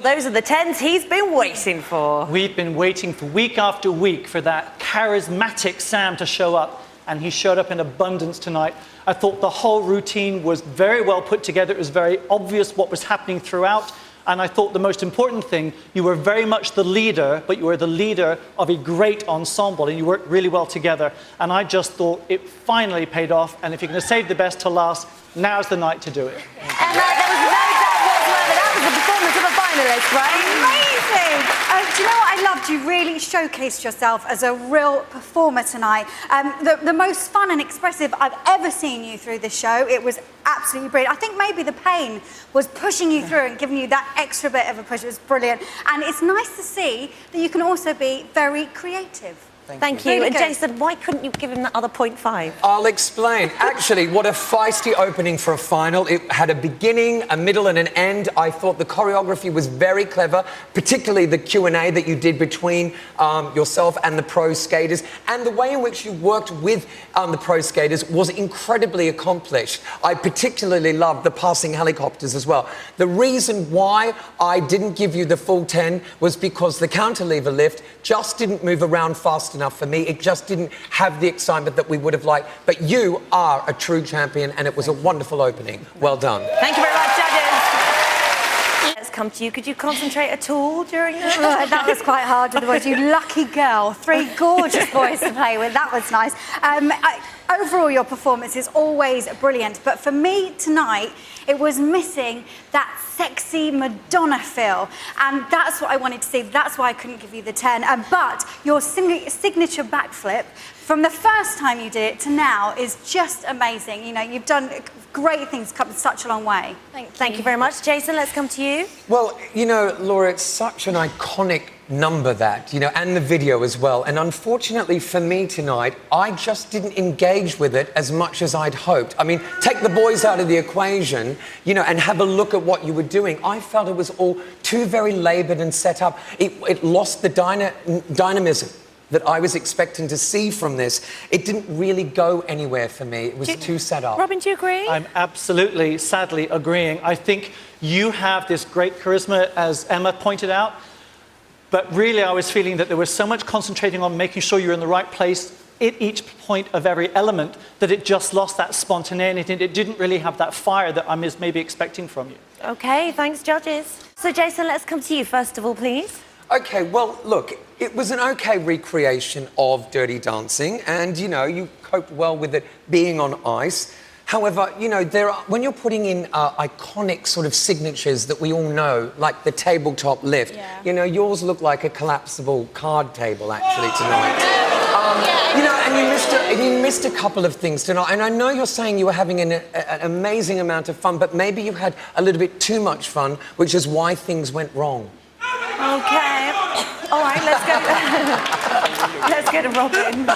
those are the 10s he's been waiting for. We've been waiting for week after week for that charismatic Sam to show up, and he showed up in abundance tonight. I thought the whole routine was very well put together. It was very obvious what was happening throughout. And I thought the most important thing, you were very much the leader, but you were the leader of a great ensemble, and you worked really well together. And I just thought it finally paid off. And if you're going to save the best to last, now's the night to do it. And there was no doubt whatsoever that was the performance of a finalist, right? Amazing! Do you know what I loved? You really showcased yourself as a real performer tonight. The most fun and expressive I've ever seen you through this show. It was absolutely brilliant. I think maybe the pain was pushing you through and giving you that extra bit of a push. It was brilliant. And it's nice to see that you can also be very creative. Thank you. Really and good. Jason, why couldn't you give him that other 0.5? I'll explain. Actually, what a feisty opening for a final. It had a beginning, a middle and an end. I thought the choreography was very clever, particularly the Q&A that you did between yourself and the pro skaters. And the way in which you worked with the pro skaters was incredibly accomplished. I particularly loved the passing helicopters as well. The reason why I didn't give you the full 10 was because the counterlever lift just didn't move around fast enough for me. It just didn't have the excitement that we would have liked. But you are a true champion, and it was a wonderful opening. Well done. Thank you very much, judges. Let's come to you. Could you concentrate at all during that? That was quite hard, otherwise. You lucky girl. 3 gorgeous boys to play with. That was nice. Overall, your performance is always brilliant. But for me tonight, it was missing that sexy Madonna feel. And that's what I wanted to see. That's why I couldn't give you the 10. But your signature backflip, from the first time you did it to now, is just amazing. You know, you've done great things, come such a long way. Thank you very much. Jason, let's come to you. Well, you know, Laura, it's such an iconic number that, you know, and the video as well. And unfortunately for me tonight, I just didn't engage with it as much as I'd hoped. I mean, take the boys out of the equation, you know, and have a look at what you were doing. I felt it was all too very laboured and set up. It lost the dynamism that I was expecting to see from this. It didn't really go anywhere for me. It was too set up. Robin, do you agree? I'm absolutely, sadly, agreeing. I think you have this great charisma, as Emma pointed out, but really I was feeling that there was so much concentrating on making sure you're in the right place at each point of every element that it just lost that spontaneity. It didn't really have that fire that I was maybe expecting from you. OK, thanks, judges. So, Jason, let's come to you first of all, please. OK, well, look, it was an OK recreation of Dirty Dancing, and, you know, you coped well with it being on ice. However, you know, when you're putting in iconic sort of signatures that we all know, like the tabletop lift, you know, yours looked like a collapsible card table, actually, tonight. You know, and you missed a couple of things tonight. And I know you're saying you were having an amazing amount of fun, but maybe you had a little bit too much fun, which is why things went wrong. OK. All right, let's go. Let's go to Robin.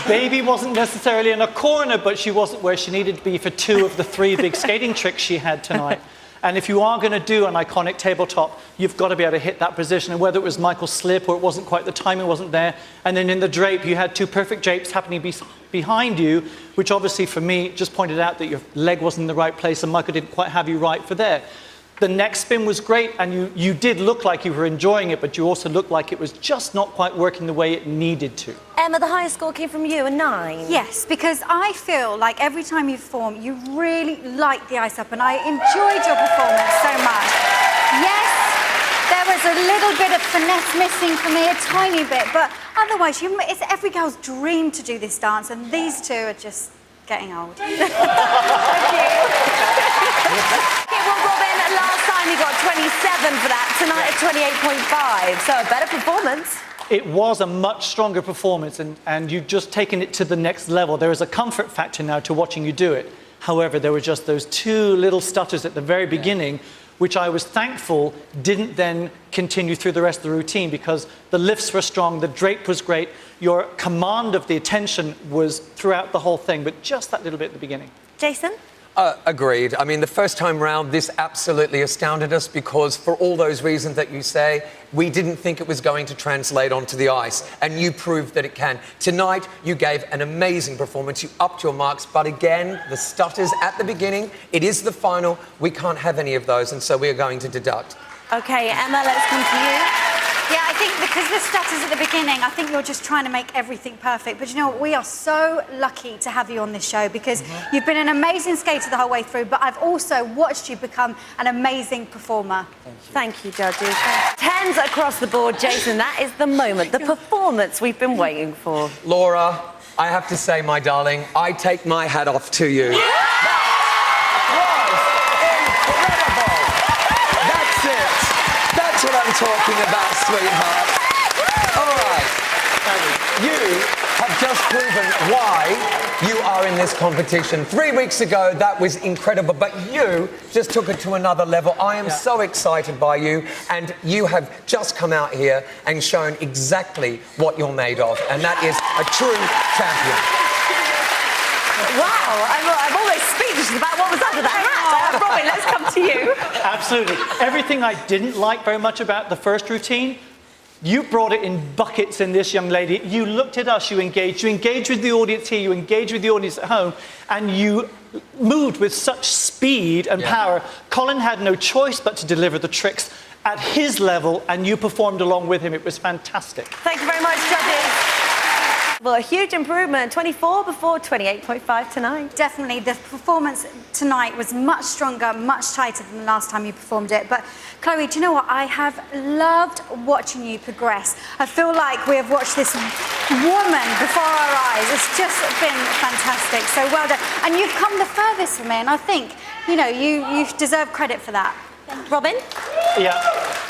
Baby wasn't necessarily in a corner, but she wasn't where she needed to be for 2 of the 3 big skating tricks she had tonight. And if you are going to do an iconic tabletop, you've got to be able to hit that position. And whether it was Michael's slip or it wasn't quite, the timing wasn't there. And then in the drape, you had 2 perfect drapes happening behind you, which obviously for me just pointed out that your leg wasn't in the right place and Michael didn't quite have you right for there. The next spin was great, and you did look like you were enjoying it, but you also looked like it was just not quite working the way it needed to. Emma, the highest score came from you, a 9. Yes, because I feel like every time you perform, you really light the ice up, and I enjoyed your performance so much. Yes, there was a little bit of finesse missing for me, a tiny bit, but otherwise, it's every girl's dream to do this dance, and these 2 are just getting old. Thank you. Well, Robin, last time you got 27 for that, tonight at 28.5, so a better performance. It was a much stronger performance, and you've just taken it to the next level. There is a comfort factor now to watching you do it. However, there were just those 2 little stutters at the very beginning, which I was thankful didn't then continue through the rest of the routine, because the lifts were strong, the drape was great, your command of the attention was throughout the whole thing, but just that little bit at the beginning. Jason? Agreed. I mean, the first time round, this absolutely astounded us because for all those reasons that you say, we didn't think it was going to translate onto the ice, and you proved that it can. Tonight, you gave an amazing performance. You upped your marks, but again, the stutters at the beginning, it is the final. We can't have any of those, and so we are going to deduct. OK, Emma, let's come to you. Yeah, I think because the stutters at the beginning, I think you're just trying to make everything perfect. But you know what? We are so lucky to have you on this show because you've been an amazing skater the whole way through, but I've also watched you become an amazing performer. Thank you, judges. 10s across the board. Jason, that is the moment, the performance we've been waiting for. Laura, I have to say, my darling, I take my hat off to you. Yeah! That's what I'm talking about, sweetheart. All right. You have just proven why you are in this competition. 3 weeks ago, that was incredible, but you just took it to another level. I am so excited by you, and you have just come out here and shown exactly what you're made of, and that is a true champion. Wow, I'm almost speechless about what was under that hat. Robin, let's come to you. Absolutely. Everything I didn't like very much about the first routine, you brought it in buckets in this young lady. You looked at us, you engaged with the audience here, you engaged with the audience at home, and you moved with such speed and power. Colin had no choice but to deliver the tricks at his level, and you performed along with him. It was fantastic. Thank you very much, judges. Well, a huge improvement, 24 before 28.5 tonight. Definitely, the performance tonight was much stronger, much tighter than the last time you performed it. But Chloe, do you know what? I have loved watching you progress. I feel like we have watched this woman before our eyes. It's just been fantastic. So well done. And you've come the furthest for me, and I think, you know, you deserve credit for that. Robin? Yeah,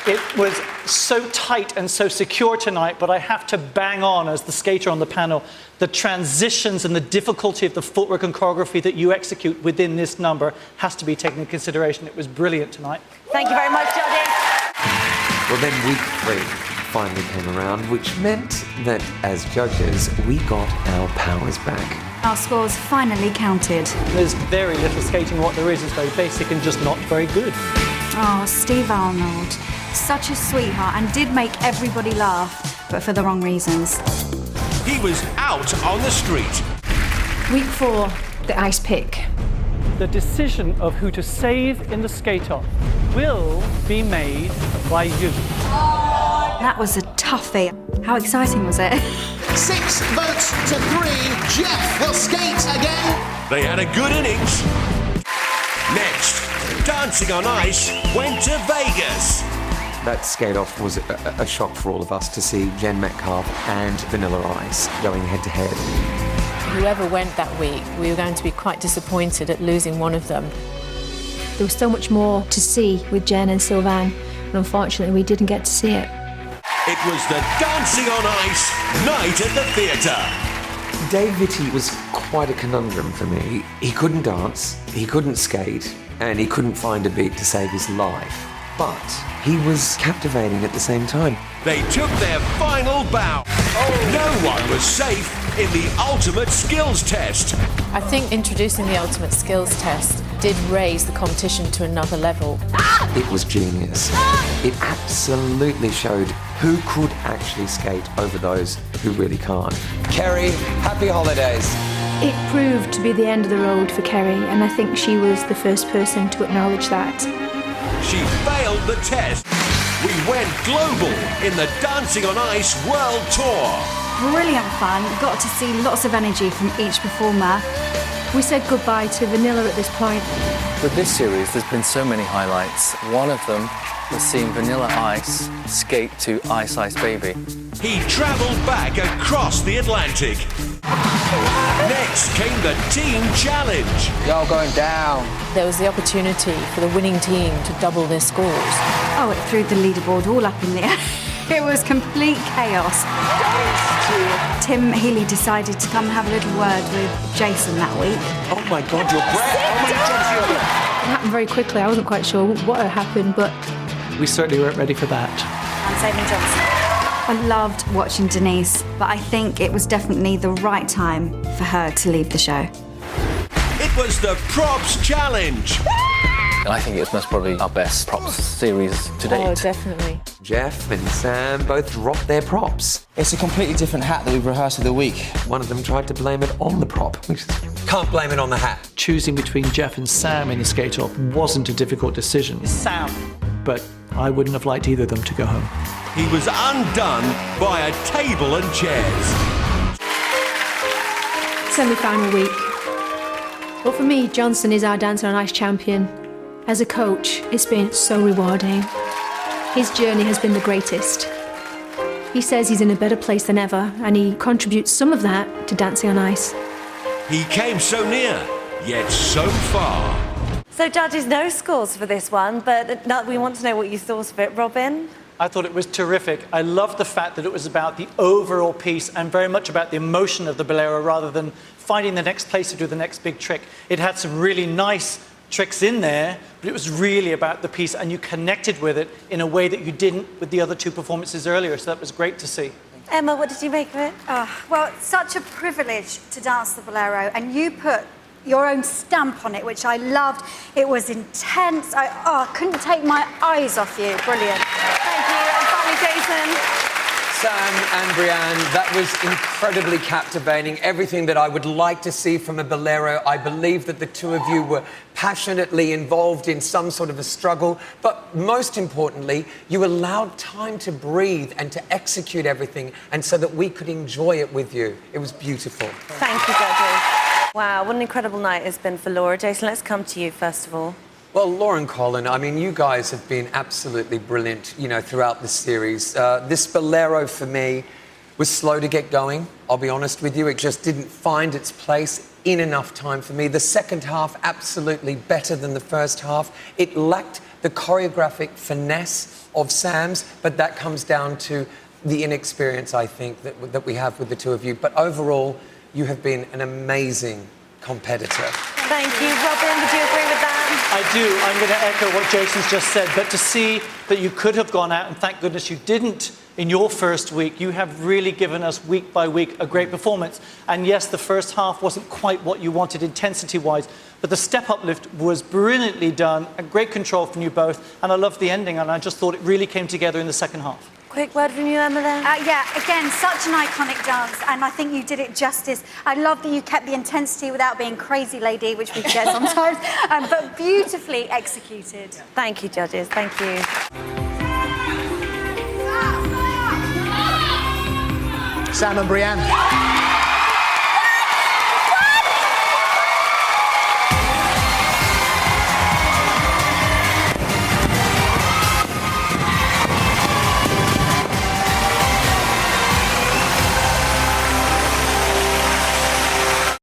it was so tight and so secure tonight, but I have to bang on as the skater on the panel. The transitions and the difficulty of the footwork and choreography that you execute within this number has to be taken into consideration. It was brilliant tonight. Thank you very much, judges. Well, then week 3 finally came around, which meant that as judges, we got our powers back. Our scores finally counted. There's very little skating. What there is very basic and just not very good. Oh, Steve Arnold. Such a sweetheart and did make everybody laugh, but for the wrong reasons. He was out on the street. Week 4, the ice pick. The decision of who to save in the skate-off will be made by you. That was a toughie. How exciting was it? 6 votes to 3. Jeff will skate again. They had a good innings. Next, Dancing on Ice went to Vegas. That skate-off was a shock for all of us to see Jen Metcalf and Vanilla Ice going head-to-head. Whoever went that week, we were going to be quite disappointed at losing one of them. There was so much more to see with Jen and Sylvain, and unfortunately we didn't get to see it. It was the Dancing on Ice night at the theatre. Dave Vitti was quite a conundrum for me. He couldn't dance, he couldn't skate, and he couldn't find a beat to save his life. But he was captivating at the same time. They took their final bow. No one was safe in the ultimate skills test. I think introducing the ultimate skills test did raise the competition to another level. It was genius. It absolutely showed who could actually skate over those who really can't. Kerry, happy holidays. It proved to be the end of the road for Kerry, and I think she was the first person to acknowledge that. She failed the test. We went global in the Dancing on Ice World Tour. Brilliant fun. Got to see lots of energy from each performer. We said goodbye to Vanilla at this point. With this series, there's been so many highlights. One of them was seeing Vanilla Ice skate to Ice Ice Baby. He travelled back across the Atlantic. Next came the Team Challenge. Y'all going down. There was the opportunity for the winning team to double their scores. Oh, it threw the leaderboard all up in the air. It was complete chaos. Tim Healy decided to come and have a little word with Jason that week. Oh my God, your breath! How many jumps you It happened very quickly. I wasn't quite sure what had happened, but We certainly weren't ready for that. And saving Johnson. I loved watching Denise, but I think it was definitely the right time for her to leave the show. It was the Props Challenge. And I think it was most probably our best props series to date. Oh, definitely. Jeff and Sam both dropped their props. It's a completely different hat that we've rehearsed of the week. One of them tried to blame it on the prop, which is... Can't blame it on the hat. Choosing between Jeff and Sam in the skate-off wasn't a difficult decision. Sam. But I wouldn't have liked either of them to go home. He was undone by a table and chairs. Semi-final week. Well, for me, Johnson is our Dancer on Ice champion. As a coach, it's been so rewarding. His journey has been the greatest. He says he's in a better place than ever, and he contributes some of that to Dancing on Ice. He came so near, yet so far. So, judges, no scores for this one, but we want to know what you thought of it. Robin? I thought it was terrific. I loved the fact that it was about the overall piece and very much about the emotion of the bolero rather than finding the next place to do the next big trick. It had some really nice tricks in there, but it was really about the piece, and you connected with it in a way that you didn't with the other two performances earlier, so that was great to see. Emma, what did you make of it? Well, it's such a privilege to dance the bolero, and you put your own stamp on it, which I loved. It was intense. I couldn't take my eyes off you. Brilliant. Thank you. And finally, Jason. Sam and Brianne, that was incredibly captivating. Everything that I would like to see from a bolero. I believe that the two of you were passionately involved in some sort of a struggle, but most importantly, you allowed time to breathe and to execute everything, and so that we could enjoy it with you. It was beautiful. Thank you, judges. Wow, what an incredible night it's been for Laura. Jason, let's come to you first of all. Well, Laura and Colin, I mean, you guys have been absolutely brilliant, you know, throughout the series. This bolero, for me, was slow to get going. I'll be honest with you, it just didn't find its place in enough time for me. The second half, absolutely better than the first half. It lacked the choreographic finesse of Sam's, but that comes down to the inexperience, I think, that we have with the two of you. But overall, you have been an amazing competitor. Thank you. Robin, would you agree with that? I do. I'm going to echo what Jason's just said, but to see that you could have gone out, and thank goodness you didn't in your first week, you have really given us week by week a great performance. And yes, the first half wasn't quite what you wanted intensity-wise, but the step uplift was brilliantly done, a great control from you both, and I loved the ending, and I just thought it really came together in the second half. Quick word from you, Emma, there. Yeah, again, such an iconic dance, and I think you did it justice. I love that you kept the intensity without being crazy lady, which we forget sometimes, but beautifully executed. Thank you, judges. Thank you. Sam and Brianne.